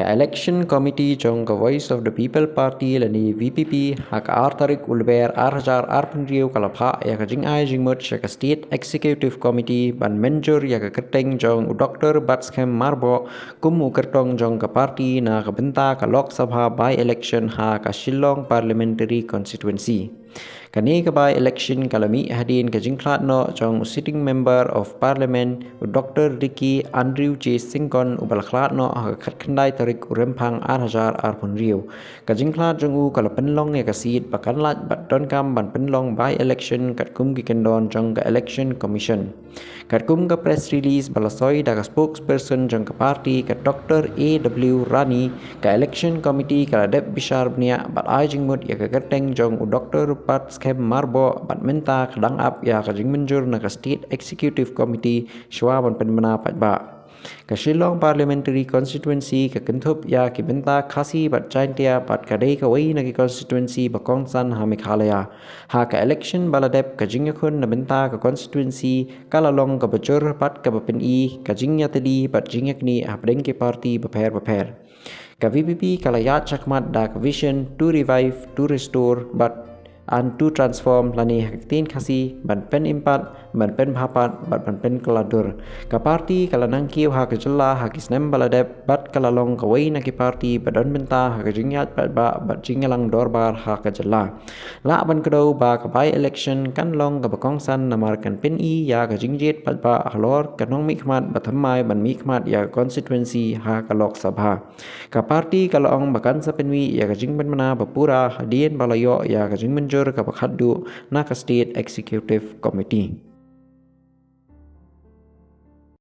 Ka election committee jong ka Voice of the People Party lani VPP hak Tarik Ulber 2024 kalapha ya ka jing ai jing mut ka State Executive Committee ban menjur ya ka keteng jong Dr. Batskem Marbo kum kertong jong ka party na ka benta ka Lok Sabha by election ha ka Shillong Parliamentary Constituency. Kani ka by election kalami hadin ka jingklat no jong sitting member of parliament Dr. Ricky Andrew J. Singkon ubalaklat no ka khandai tarik urempang 2024 ka jingklat jong u kala penlong ya ka seat bakanlat bat don kam ban penlong by election kat kum ki kendon jong ka election commission kat kum ka press release balasoi da ka spokesperson jong ka party ka Dr. A.W. Rani ka election committee kala dep bishar bnia bat ai jingmut ya ka kerteng jong u Dr. Batskem Marbo bat menta kadang up ya ka jing menjur na ka State Executive Committee shwa ban penmana patba ka Shillong Parliamentary Constituency ka kentup ya ki benta khasi bat chaintia bat kadai ka wai na ki constituency bakong san ha Meghalaya ha ka election baladep ka jingyakun na benta ka constituency kalalong ka bacur pat ka bapen i ka jingya tadi bat jingyakni ha pedeng ki party baper ka VPP kalayat chakmat da ka vision to revive to restore but and to transform lani haktin khasi ban pen impat ban pen bhapat ban pen kaladur ka party kala nangkiu ha ka jalla ha kisnem baladep bat kalalong ka wai na ki party badon benta ha ka jingyat bat ba bat jingyalang dorbar ha ka jalla la ban kado ba ka by election kan long ka bakong san namar kan pen i ya ka jingjet bat ba halor kanong mikmat bathamai ban mikmat ya constituency ha ka Lok Sabha ka party kala ong bakan sa penwi ya ka jingban mana bapura hadien balayo ya ka jingmen ka pakhaddu na ka State Executive Committee.